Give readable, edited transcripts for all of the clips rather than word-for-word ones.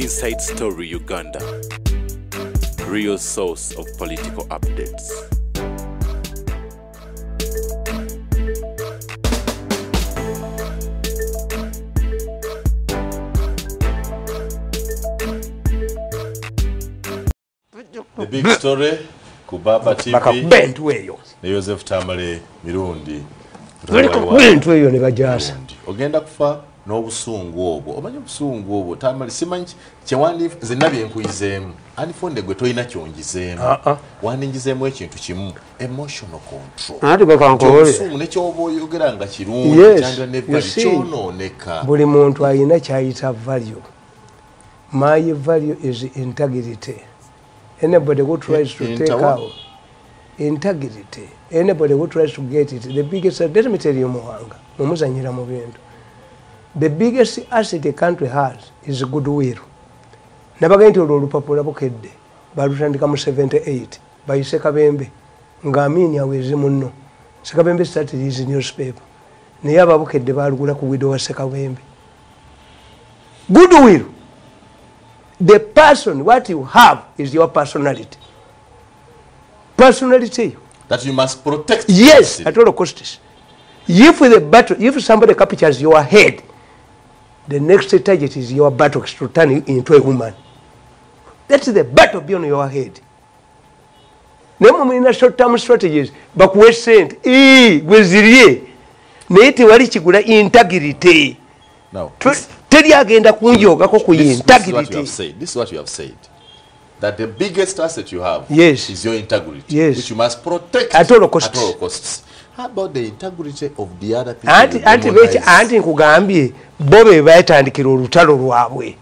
Inside Story Uganda, real source of political updates. The big story, Kubaba TV, Joseph Tamale, Mirundi. Ogenda kufa n'obusungu obwo. Omanyi obusungu obwo Tamale simanyi kyewandi zennabi enkuyizemu. Anifonde gwe toyina kyongizeemu. Wandingizeemu ekintu kimu, emotional control. Ati bakankole. Obusungu nekyoba oyogera nga kirungi kyandira ne value kyonooneka. Buli muntu ayina kyayita value. My value is integrity. Anybody who tries to take out integrity, anybody who tries to get it, the biggest, let me tell you, Mohanga, the biggest asset a country has is goodwill. Never going to Lupapula Bukede, Barutandikamu 78, by Sekabembe, Ngaminia with Zimuno. Sekabembe started his newspaper. Neaba Bukede Bargula widow Sekabembe. Goodwill. The person, what you have is your personality. Personality. That you must protect. Yes, at all costs. If somebody captures your head, the next target is your buttocks to turn you into a woman. That's the battle beyond your head. No more short-term strategies, but we're saying, native integrity. Now, this is what you have said. That the biggest asset you have is your integrity, which you must protect at all costs. How about the integrity of the other people? Anti Kugambye, Bobby Vaitandikiro Rutalo Ruawe.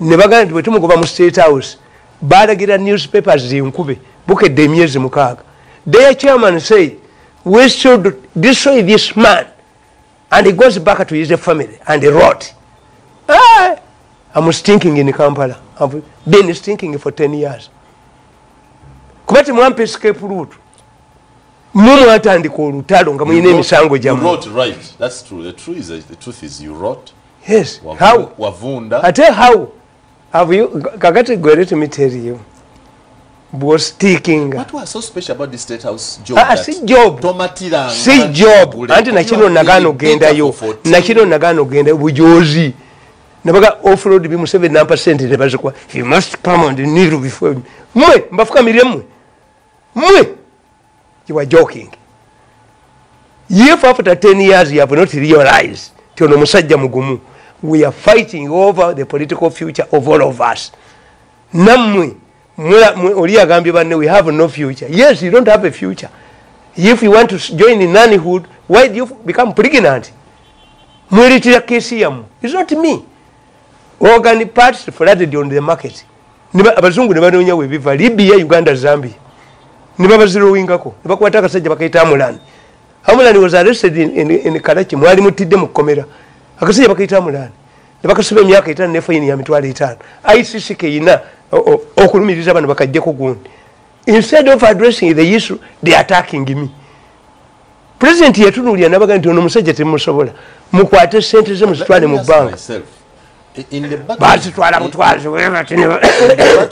Never going to go to State House. Badagira newspapers in Kube, book a demiers Mukag. Their chairman say, we should destroy this man. And he goes back to his family and he wrote. I was thinking in Kampala. I've been thinking for 10 years. Kubati mwampe escape route. Mumu atandika olutalo nga muyina emisango gyammwe. You wrote right. That's true. The truth is you wrote. Yes. How? Wavunda. I tell how. Have you Kakati go let me tell you. Was sticking. What was so special about the State House job? See job. Tomatira. See job. Anti nakino nagano genda yo. Nakino nagano genda bujozi. Nabaga offroad bi mu 7% nebazikwa. You must come on the needle before me. Mwe mbafuka miriamwe. Mwe. You are joking. If after 10 years you have not realized tiono musajja mugumu, we are fighting over the political future of all of us. Namwe we have no future. Yes, you don't have a future. If you want to join in nannyhood, why do you become pregnant? It's not me. Organic parts flooded on the market. Abazungu nebanonya webiva Libya, Uganda, Zambia. Nibabaziro wingako. Nibakwataka sajja bakaita Amulani. Amulani was arrested in Karachi. Mwali mutidde mu komera. Akasajja bakaita Amulani. Nibakasiba emyaka 5 ne fine ya mitwalo 5. ICC keina okulumiriza abantu bakajja ku gundi. Instead of addressing the issue, they are attacking me. President yatunulya nabaga nti ono musajja temusobola. Mukwate sente ze muzitwale mu bank. In the battle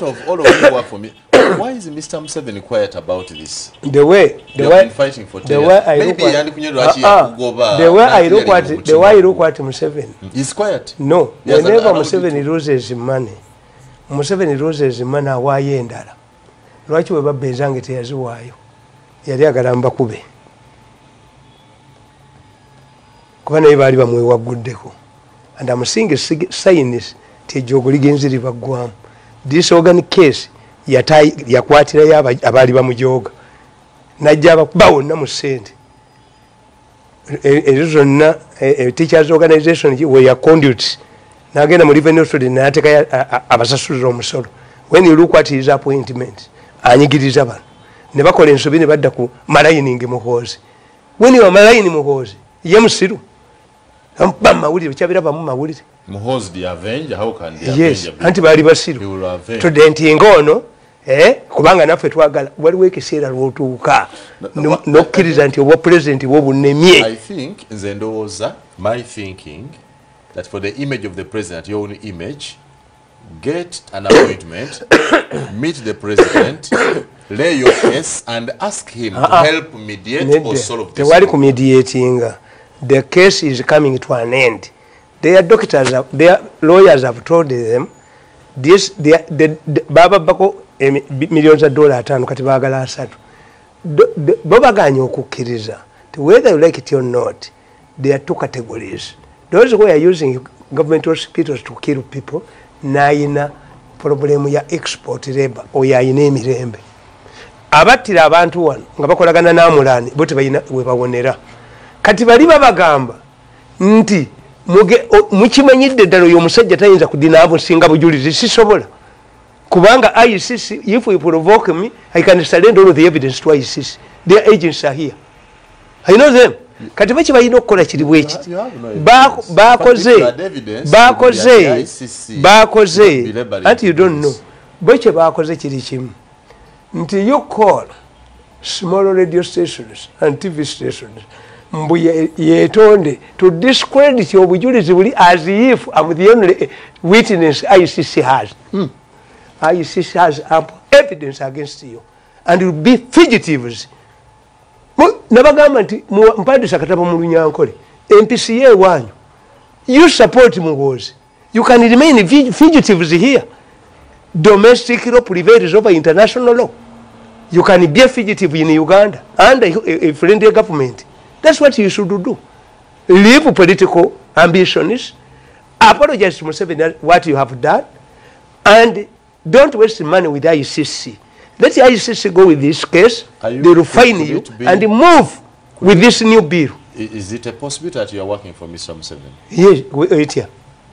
of all of you work for me. Why is Mr. Museveni quiet about this? The way fighting for 10 years. The way I look at Museveni. He's quiet. No. Whenever Museveni loses money, awaayo endala. Lwaki we babbeezange teyaziwaayo? Yali agala kube. Kuba naye baali bamwewaguddeko. And I'm seeing a sign is Tejogoli Genziri Bagwam. This organic case, Yakwatira Abali Bamujoga. Najaba Bow Namusent. A teachers' organization where your conduits. Now again, I'm living to the Nataka Abasasu Solo. When you look at his appointment, and you get his aban. Never call him Sabine Badaku, Maraining Mohos. When you are Maraining Mohos, Yamsiru. Muhozi the Avenger, how can the Yes, Avenger be? Antibali Basiru. He will avenge. To the Ntingono, kubanga naffe twagala waliwo ekiseera lw'otuuka n'okkiriza nti obwa pulezidenti bw'obunemye. I think nze ndowooza my thinking that for the image of the president, your own image, get an appointment, meet the president, lay your case, and ask him to help mediate or solve this problem. Mediating. The case is coming to an end. Their doctors, their lawyers have told them this. Baba bako millions of dollars atano kati bagala asatu. Baba ganyo okukiriza. Whether you like it or not, there are two categories. Those who are using government hospitals to kill people, naina problem ya export labor or ya inemirembe. Abatira abantu wano nga bakolagana namulani bote bayina webawonera. Kati bali babagamba nti mukimanyidde ddala oyo omusajja tayinza kudina abo singa bujulizi sisobola. Kubanga ICC, if you provoke me, I can surrender all of the evidence to ICC. Their agents are here. I know them. Kati bachi bayina okukola kiri bweki. Bakoze. Anti you don't know. Bweche bakoze kiri kimu. Nti you call small radio stations and TV stations. Mbu yetonde to discredit your bujulizi buli as if I'm the only witness ICC has. ICC has ample evidence against you. And you'll be fugitives. Nabagamba nti mpadisa kataba mu Lunyankole MPCA wanyu you support Mugozi, you can remain fugitives here. Domestic law prevails over international law. You can be a fugitive in Uganda under a friendly government. That's what you should do. Leave political ambitions, apologize to Museveni what you have done, and don't waste money with ICC. Let the ICC go with this case, they will fine you and move with this new bill. Is it a possibility that you are working for Mr. Museveni? Yes, wait here.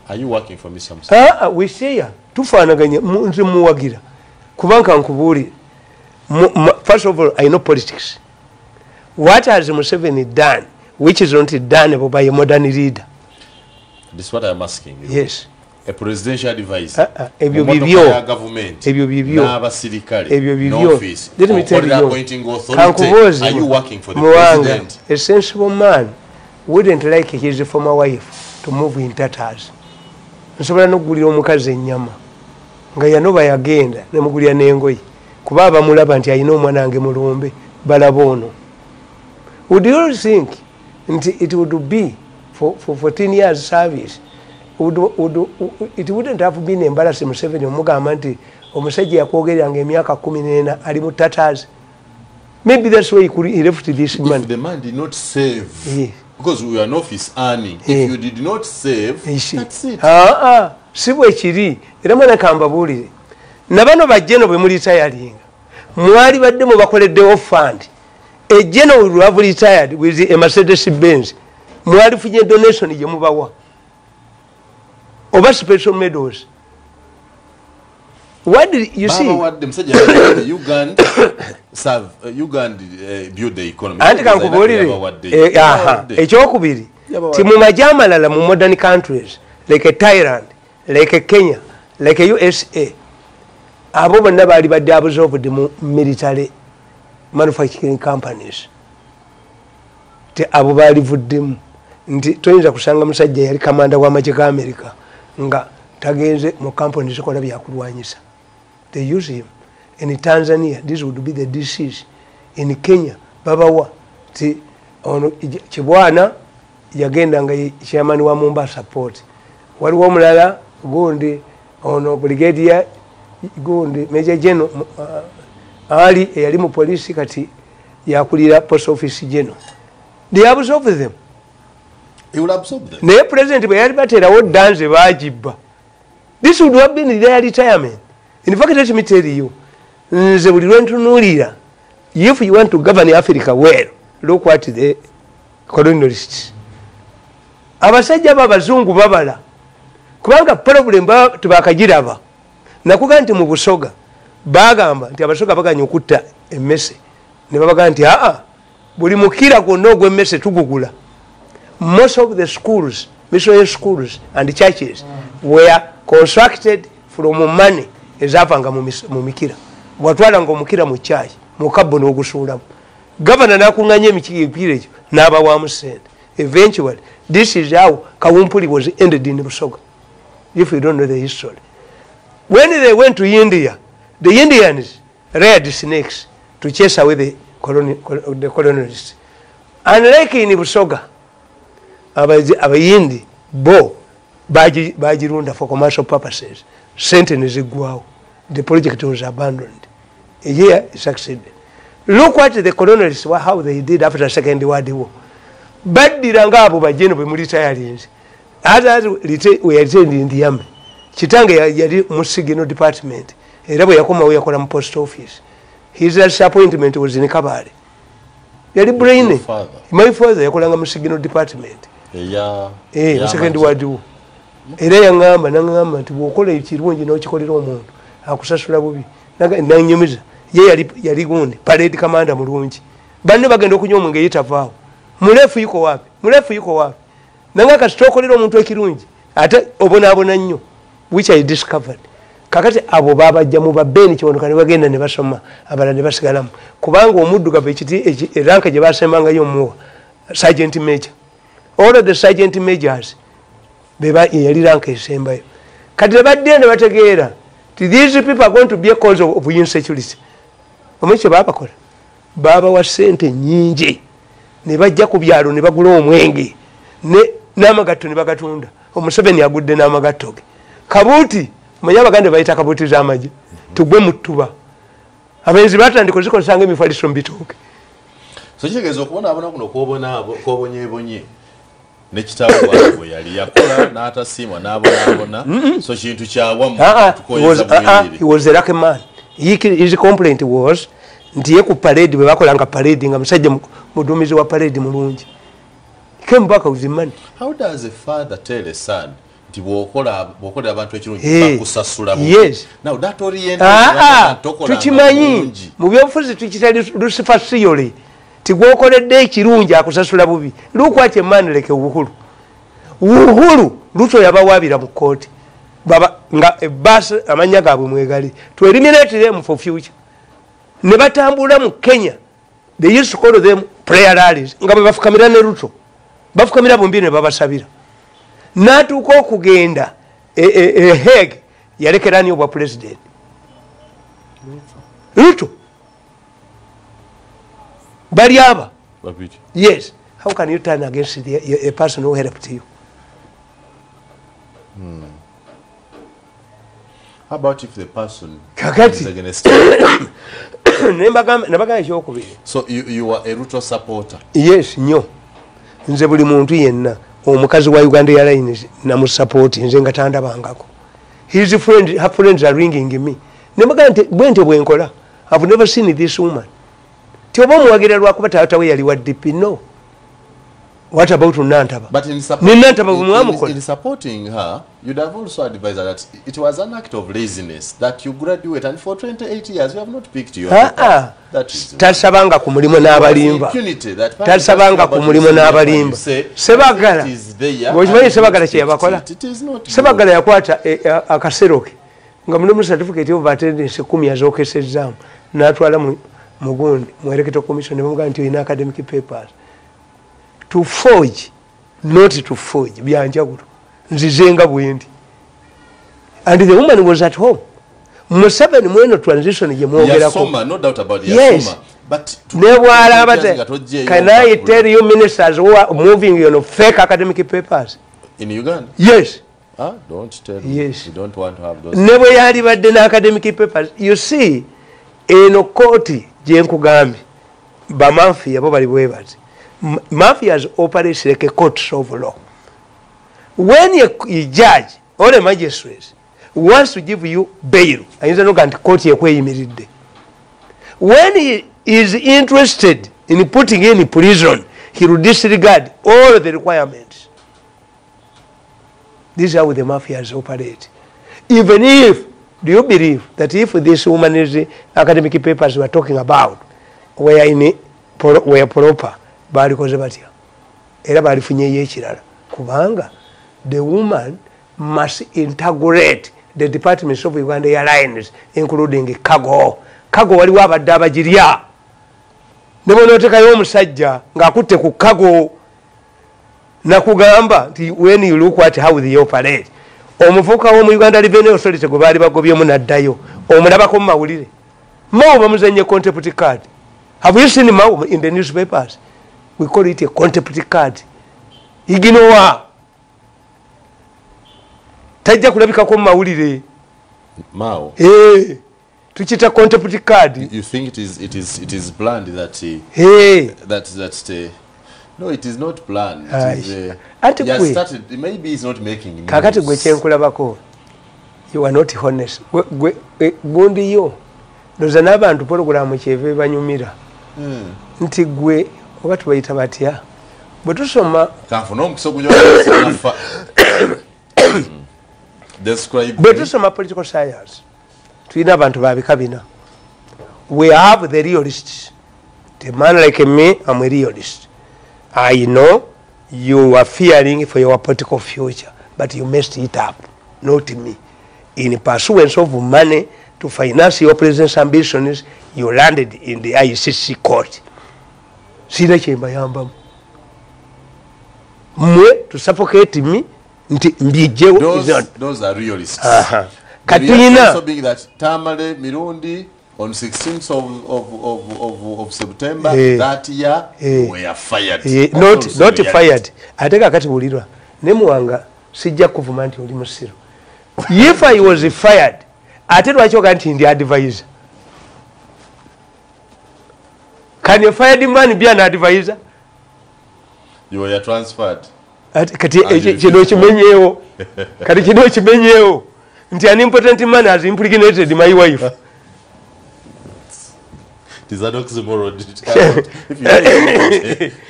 Are you working for Mr. Museveni? We say here. Tufanaganya nze muwagira. Kubanka nkubuli. First of all, I know politics. What has Museveni done, which is not done by a modern leader? This is what I'm asking you. Yes. A presidential advisor. Government. No office. Let me tell you. Appointing authority. Are you working for the president? A sensible man wouldn't like his former wife to move in tatters. Nsobola n'okugulira omukazi ennyama nga yanoba yagenda nemugulira n'engoye kuba abamulaba nti ayina omwana wange mulumbe balaba ono. Would you think it would be for 14 years service? It wouldn't have been embarrassing Museveni omugamba nti omusajja yakwogeranga emyaka 14 ali mu tatters. Maybe that's why he left this man. If the man did not save, because we are in office earning, if you did not save, that's it. Si bwe kiri era mwana kambabulire nabano bajjeno bwe muri retiring mwali badde mu bakoledde off fund a general will have retired with a Mercedes Benz mwali funye donation je mubawa oba special medals. What did you see? Uganda build the economy. Anti kankubulire ekyokubiri ti mu majamalala mu modern countries like Thailand, like Kenya, like USA, abo bonna bali badde absorbed mu military manufacturing companies. Te abo bali vuddemu nti toyinza kusanga musajja yali kamanda w'amagye ga America nga tagenze mu companies zikola byakulwanyisa. They use him. In Tanzania, this would be the disease. In Kenya, babawa ti ono Kibwana yagenda nga chairman wa Mombasa Port. Waliwo omulala gundi ono brigadier gundi Major General ali yali mu police kati yakulira post office general. They absorb them. He will absorb them. Ne president bwe yali baterawo dance bajiba. This would have been their retirement. In fact, let me tell you, if you want to govern Africa well, look what the colonialists. Abasajja babazungu babala. Kubanga problem tubakagiraba. Nakuga nti mu Busoga bagamba nti abasoga baganya okutta emmese. Ne babaga nti buli mukira gonna ogw'emmese tugugula. Most of the schools, missionary schools and churches were constructed from money ezavanga mu mikira. Watwala ngo mukira mu chai, mu kabbo n'ogusuulamu. Governor nakunganya emikira ekyo n'abawamu ssente. Eventually, this is how Kawumpuli was ended in Busoga. If you don't know the history. When they went to India, the Indians reared snakes to chase away the colonialists. Unlike in Busoga, Abayindi, Bo, Bajirunda for commercial purposes, sentenced Guao. The project was abandoned. Here it succeeded. Look what the colonialists, how they did after the Second World War. But the Rangabu by General military, others we retained in the army. Chitanga yali Musigino department. Erabo yakoma we yakola mu post office. His appointment was in Kabale. Yali brain. My father yakolanga Musigino department. Second World War. Era yangamba nangamba nti bwokola ekirungi n'okikolera omuntu akusasula bubi. Nanyumiza. Ye yali gundi parade commander mulungi. Banne bagenda okunywa omwenge yitavaawo. Mulefu yuko wapi? Mulefu yuko wapi? Nanga kasitokolera omuntu ekirungi. Ate obonaabona nnyo. Which I discovered. Kakati abo babajja mu babeni kibonoka ne bagenda ne basoma abala ne basigalamu. Kubanga omuddugavu ekiti eranka gye basembanga yo muwa. Sergeant Major. All of the Sergeant Majors beba yali ranka esembayo. Kati badde ne bategeera. These people are going to be a cause of insecurity. Omuche baba kola. Baba wa sente nyingi. Ne bajja ku byalo ne bagula omwenge. Ne n'amagatto ne bagatunda. Omuseveni agudde n'amagatto ge. Kabuti manya bagande bayita kabuti z'amagi. Tugwe mutuba. Abenzi batandika zikozanga emifaliso mbitoke. So kitegeeza okubona abona kuno kwobonyebonye nekitabo bwabo yali yakola n'atasiimwa n'abona so kintu kyawamu tukoyeza bwiri. He was a lucky man. His complaint was nti ye ku parade bwe bakolanga parade nga musajja mudumizi wa parade mulungi. He came back with the money. How does a father tell a son nti bwokola abantu ekirungi bakusasula bubi? Yes. Now that orientation tukimanyi mu byobufuzi tukitali Lucifer theory ti gwokoledde ekirungi akusasula bubi. Look what a man like Uhuru. Uhuru Ruto yabawaabira mu kooti. Baba nga bus amanya gaabwe mwegali to eliminate them for future. Ne batambula mu Kenya. They used to call them prayer rallies. Nga bafukamira ne Ruto. Bafukamira bombi ne babasabira. Natuuka okugenda Hague yalekerani obwa president. Ruto. Bali aba. Yes. How can you turn against a person who helped you? How about if the person is against you? So you were a Ruto supporter? Yes, nyo. Nze buli muntu yenna omukazi wa Uganda Airlines namu support nze nga tandabangako. His friend, her friends are ringing me. Nembaga nti bwente bwenkola. I've never seen this woman. Tiobo muwagira lwakuba taata we yali wa DP. No. What about Nantaba? But in supporting her, you'd have also advised her that it was an act of laziness that you graduate and for 28 years you have not picked your That is tasabanga ku mulimo n'abalimba. Tasabanga ku mulimo n'abalimba. Sebagala. Gojimanyi sebagala kye yabakola. Sebagala yakwata akasero ke. Nga mulimu certificate of attendance 10 yazokesezaamu. N'atwala mu gundi mu electoral commission ne bamugamba nti ina academic papers. To forge, not to forge. Byanjawulo. Nzizenga bwendi. And the woman was at home. Museveni mweno transition ye mwogerako. Yasoma, no doubt about it. Yes. But can I tell you ministers who are moving fake academic papers? In Uganda? Yes. Don't tell me. Yes. You don't want to have those. Never yali badde na academic papers. You see, eno koti je nkugambye bamafia bo bali bwebazi. Mafias operate like a court of law. When a judge or a magistrate wants to give you bail, when he is interested in putting you in prison, he will disregard all the requirements. This is how the mafias operate. Even if, do you believe that if this woman's academic papers we are talking about were proper, balikoze batya era balifunye ekirala kubanga the woman must integrate the departments of Uganda Airlines including cargo waliwo abadde abagirya ne bonootekayo omusajja ng'akutte ku cargo nakugamba nti when you look at how they operate omuvuka wo mu Uganda Revenue Authority gwe baali bagobyemu naddayo omulabako mu mawulire Mao bamuzanye contempt card. Have you seen Mao in the newspapers? We call it a contempt card. Iginowa tajja kulabikako mu mawulire Mao. Tuchita contempt card. You think it is planned that no, it is not planned. It is started, maybe he's not making news. Kakati gwe kyenkulabako. You are not honest. Gundi yo. Noza n'abantu program kyeve banyumira. Nti gwe oba tubayita batya. Bwe tusoma kanfuna omukiso gujja describe. Bwe tusoma political science. Tulina abantu babika bina. We have the realists. The man like me, I'm a realist. I know you are fearing for your political future, but you messed it up, not me. In pursuance of money to finance your president's ambitions, you landed in the ICC court. Sina chemba yamba. Mwe to suffocate me, those are realists. Katina also being that Tamale Mirundi on 16th of September that year were fired. Not fired. Ateka kati bulirwa. Nemuwanga sijja kuvuma nti oli musiro. If I was fired, ate lwaki nti ndi advisor. Can a fired man be an advisor? You were transferred. Kati kino kimenyeewo. Kati kino kimenyeewo. Nti an important man has implicated my wife. It is an oxymoron.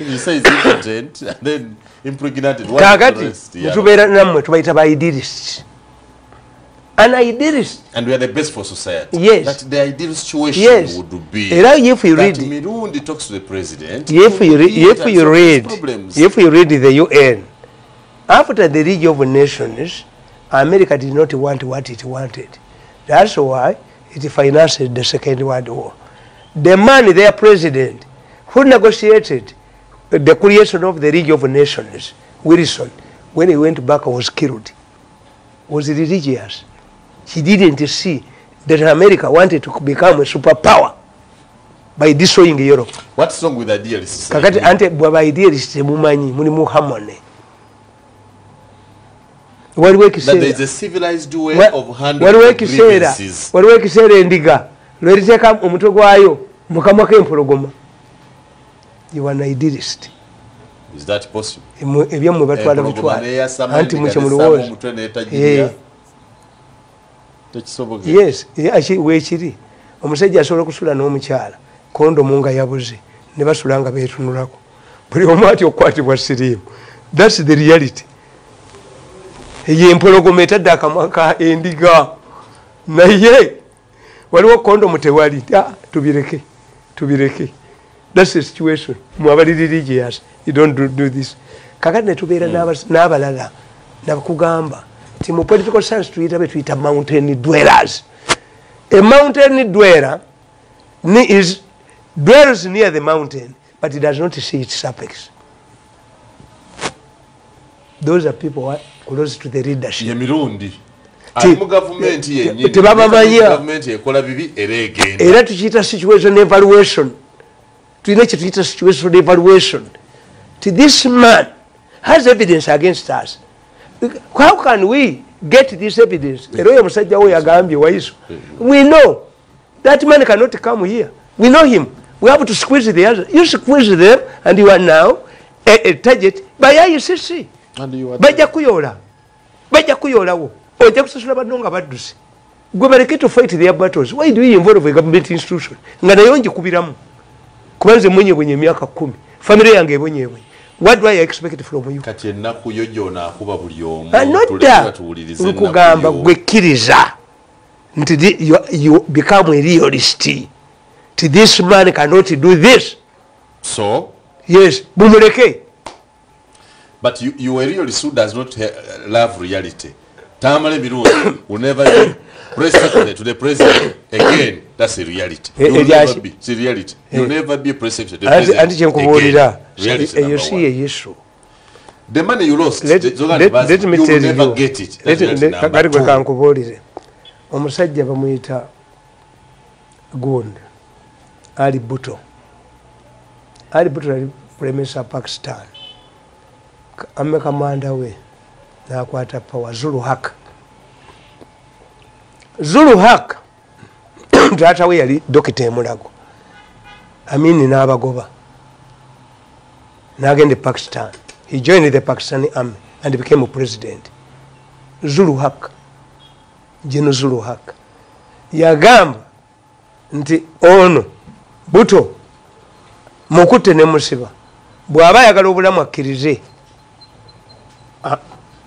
If you say it's important and then impregnated, what is the rest? Tubeera namwe tubayita ba idealists. An idealist. And we are the best for society. Yes. That the ideal situation would be if you read, that Mirundi talks to the president. If you read the UN, after the League of Nations, America did not want what it wanted. That's why it financed the Second World War. The man, their president, who negotiated the creation of the League of Nations, Wilson, when he went back was killed, was religious. He didn't see that America wanted to become a superpower by destroying Europe. What's wrong with idealists? Kakati ante bwaba idealists mumanyi mulimu harmony. That there is a civilized way of handling grievances. Waliwo ekiseera endiga lweriteeka omutwe gwayo mukamwa k'empologoma. You are an idealist. Is that possible? Ebyamwe batwala bitwala. Anti mukye mulowooza. Yes, weekiri. Omusajja asobola kusula n'omukyala. Kondomu nga yabuze. Ne basula nga beetunulako. Buli omu ati okukwatibwa siriimu. That's the reality. Ye empologoma etadde akamwa ka endiga. Naye waliwo kondomu tewali. Tubireke. That's the situation. Mwabali religious. You don't do this. Kakati ne tubeera n'abalala nakugamba nti mu political science tuyita mountain dwellers. A mountain dweller dwells near the mountain, but he does not see its apex. Those are people who are close to the leadership. Ye Mirundi. Mu government yennyini. Tebabamanya. Government ekola bibi era egenda. Era tukiyita situation evaluation. Tulina kye tuyita situation evaluation. This man has evidence against us. How can we get this evidence? We know that man cannot come here. We know him. We have to squeeze the others. You squeeze them and you are now a target by ICC. Bajja kuyoolawo. Ojja kusasula banonga baddusi. Gwe baleke to fight their battles. Why do you involve a government institution? Nga nayo njikubiramu. Kubanze mwenye emyaka 10. Family yange ebonyeebwe. What do I expect from you? Kati ennaku yo gyona akuba buli omu. Nkugamba gwekkiriza nti you become a realist. This man cannot do this. So? Yes, bumuleke. But you are a realist who does not love reality. Tamale Mirundi will never be press secretary to the president again. That's a reality. You will never be. It's a reality. You will never be a press secretary to the president again. Reality You see a issue. The money you lost, let me tell you, never get it. Kati gwe kankubuulire omusajja bamuyita Gund Ali Bhutto yali pulemesa Pakistan, amme kamanda we n'akwata power Zulu Haq taata we yali dokita emulago Amini n'abagoba n'agenda e Pakistan. He joined the Pakistani army and became a president. Zulu Haq, General Zulu Haq. Yagamba nti ono Bhutto mukutte ne musiba bw'aba ayagala obulamu akkirize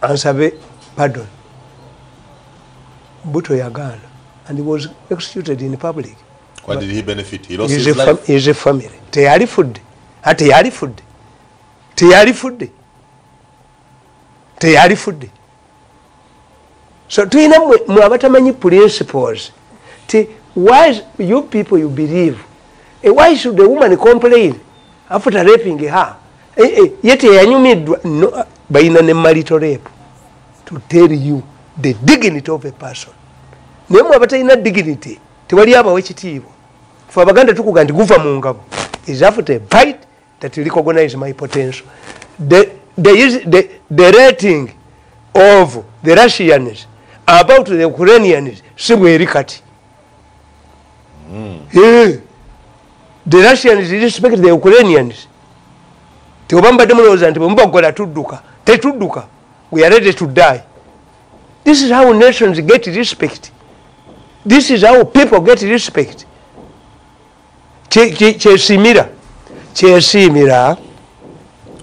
ansabe pardon. Bhutto yagaana and he was executed in public. What did he benefit? He lost his life. His family. Teyali fudde. So tuyina mwe abatamanyi principles. Why you people you believe? Why should a woman complain after raping her? Yet yanyumidwa no bayina ne marital rape to tell you the dignity of a person. Nemwe abatayina dignity tewali abawe kitiibwa. For Abaganda tukuga nti guva mu ngabo is after a fight that recognize my potential. The rating of the Russians about the Ukrainians sibwe erikati. The Russians respect the Ukrainians. Tewabamba demoloza nti mbagola tudduka. Tetudduka. We are ready to die. This is how nations get respect. This is how people get respect. Kyesimira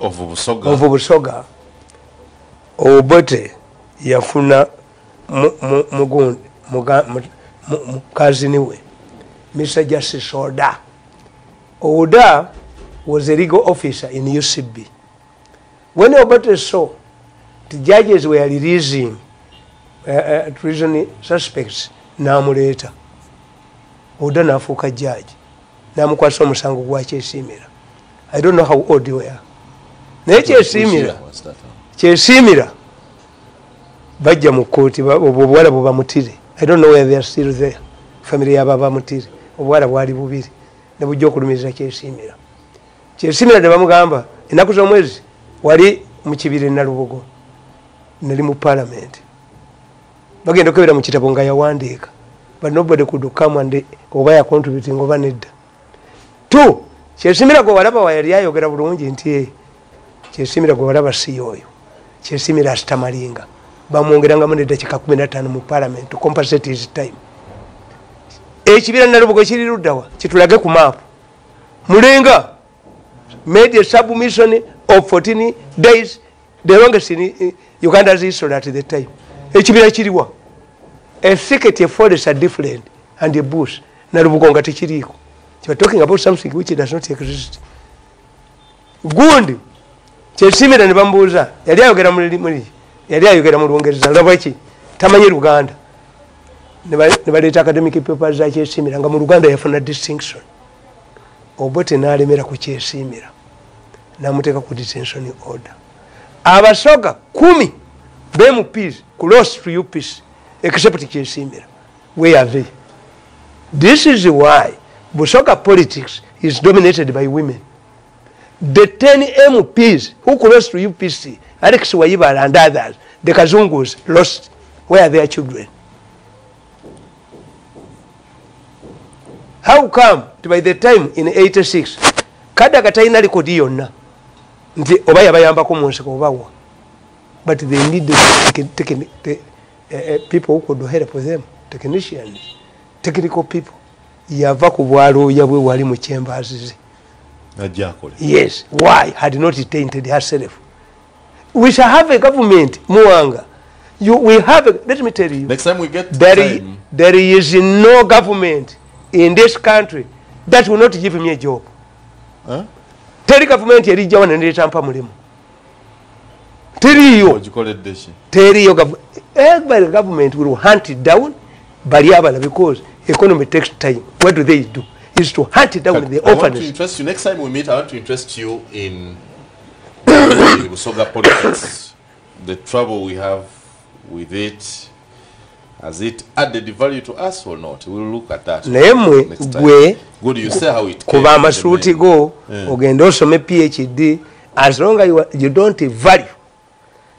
of Busoga Obote yafuna mukazini we Mr. Justice Oda. Oda was a legal officer in UCB. When Obote saw the judges were releasing treason suspects, namuleta Oda nafuuka judge. Namukwasa omusango gwa Kyesimira. I don't know how old you are. Naye Kyesimira bajja mu kkooti obuwala bwebamutire. I don't know where they are still there. Family yaba bamutire. Obuwala bwali bubiri ne bujja okulumiza Kyesimira. Kyesimira ne bamugamba ennaku z'omwezi wali mu kibira Nalubugo nali mu parliament. Bagenda okwebera mu kitabo nga yawandiika. But nobody could come and oba ya contributing oba nedda. Two, Kyesimira gwe walaba wayali ayogera bulungi nti Kyesimira gwe walaba si oyo. Kyesimira asitamalinga. Bamwongerangamu n'eddakiika 15 mu parliament to compensate his time. Ekibira Nalubugo kiri luddawa kitulage ku map. Mulenga made a submission of 14 days, the longest in Uganda's history at the time. Ekibira kiriwa. A thicket, a forest are different and a bush. Nalubugo nga tekiriiko. You are talking about something which does not exist. Gundi Kyesimira ne bambuuza yali ayogera mu Lungereza lwaki tamanyi Luganda ne baleeta academic papers za Kyesimira nga mu Luganda yafuna distinction. Obote n'alemera ku Kyesimira n'amuteeka ku detention order. Abasoga 10 BMPs close to UPs except Kyesimira. Where are they? This is why Busoga politics is dominated by women. The 10 MPs who close to UPC, Alex Wayiba and others, the Kazungus lost. Where are their children? How come by the time in 86 kada kataina likodi yonna nti obaya bayambako mu nsiko obawa, but they need the people who could help them, technicians, technical people. Yava ku bwalo yabwe wali mu chambers. Yes, why had not tainted herself? We shall have a government, Muanga. We have a, let me tell you. Next time we get there is no government in this country that will not give me a job. Huh? Tell government yeri jawana ndetampa mulimo. Tell you. What you call it this? Tell you every government will hunt it down because economy takes time. What do? Is to hunt it down with the orphans. I want to interest you. Next time we meet, I want to interest you in Busoga politics, the trouble we have with it, has it added value to us or not? We'll look at that. Nemwe gwe good, you say how it kuba amasuuti go ogenda osome PhD as long as you don't value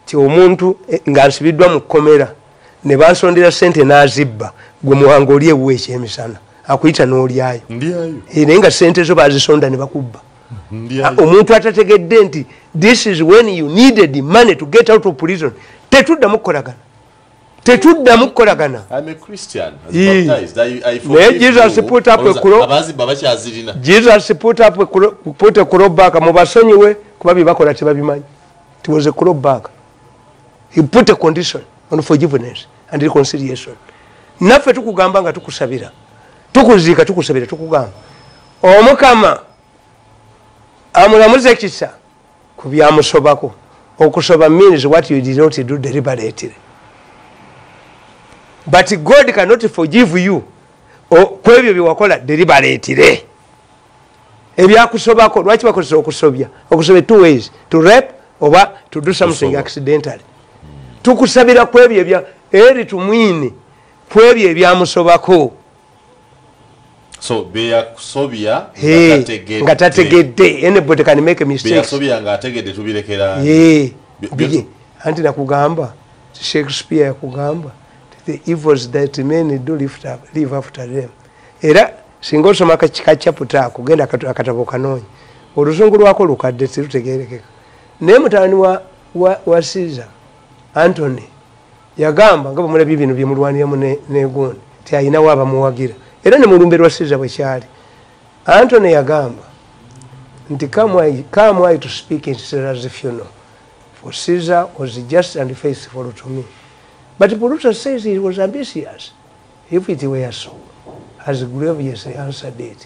ti omuntu nga nsibiddwa mu kkomera ne bansondera sente n'azibba gwe muwango oli ewuwa ekyemisana akuyita n'olyayo naye nga sente zo bazisonda ne bakubba omuntu atategedde nti this is when you needed money to get out of prison tetuddamu kukolagana tetuddamu kukolagana. I'm a Christian. Baptized. I forgive Jesus put up a cross. Jesus put up a cross back. Mubasonyiwe kuba bibakola tebabimanyi. It was a cross back. He put a condition on forgiveness and reconciliation. Naffe tukugamba nga tukusabira. Tukuziika tukusabira tukugamba. Omukama amulamuze ekisa ku byamusobako. Okusoba means what you did not do deliberately. But God cannot forgive you kwebyo byewakola deliberately. Ebyakusobako lwaki bakozesa okusobya? Okusobya two ways, to rape oba to do something accidentally. Tukusabira kwebyo ebya eri tumwine kwebyo ebyamusobako. So beyakusobya nga tategedde. Anybody can make a mistake. Beyasobya nga ategedde tubirekera. Anti nakugamba Shakespeare yakugamba the evils that men do live after them. Era singa osoma ka chapter akugenda akatabo kanonyi oluzungu lwako lukadde tirutegerekeka. Naye mutani wa Caesar Antony yagamba nga bamulabi bino byemulwaniramu negundi ti ayinawo abamuwagira era ne mulumbe lwa Caesar bwekyali. Antony yagamba nti come I to speak in Caesar's funeral, for Caesar was just and faithful to me. But Brutus says he was ambitious. If it were so, as grievously answered it.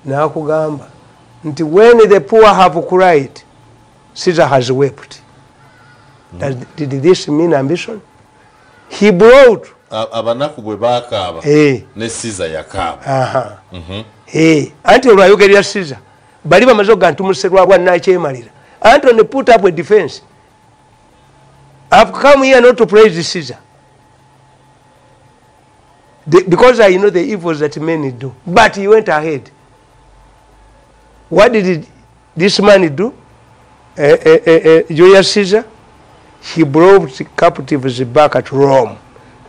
Now kugamba, nti when the poor have cried, Caesar has wept. Did this mean ambition? He brought abanaku bwe baakaaba ne Caesar yakaaba. Anti olwayogerera Caesar bali bamaze okugantumuserwa bwa nakyemalira. Antony put up a defense. I've come here not to praise Caesar, because I know the evils that many do. But he went ahead. What did this man do? Julius Caesar? He brought captives back at Rome,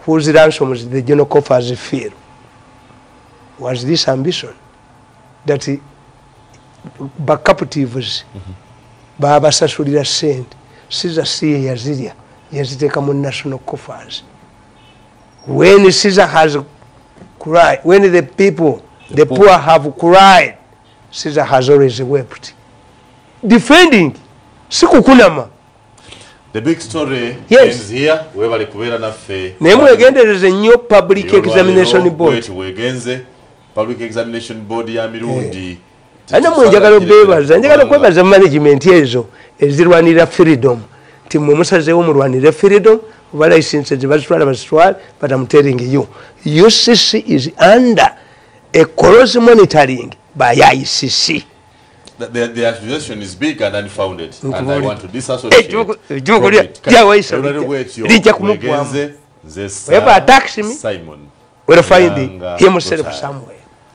whose ransoms the general coffers fill. Was this ambition? That back captives, babasasulira sente. Caesar siye yazirya. Yaziteka mu national coffers. When Caesar has cried, when the people, the poor have cried, Caesar has always wept. Defending, sikukunama. The big story ends here. Webali kubeera naffe. Nemwegendereze nnyo public examination board. Wegenze public examination board ya Mirundi. Ana mwenjagala bebaza, njagala kwebaza management ezo ezirwanira freedom. Timwe musazeewo mulwanire freedom, oba license bazitwala bazitwala, but I'm telling you, UCC is under a close monitoring by ICC. The accusation is big and unfounded, and I want to disassociate from it. Whoever attacks me, will find himself somewhere.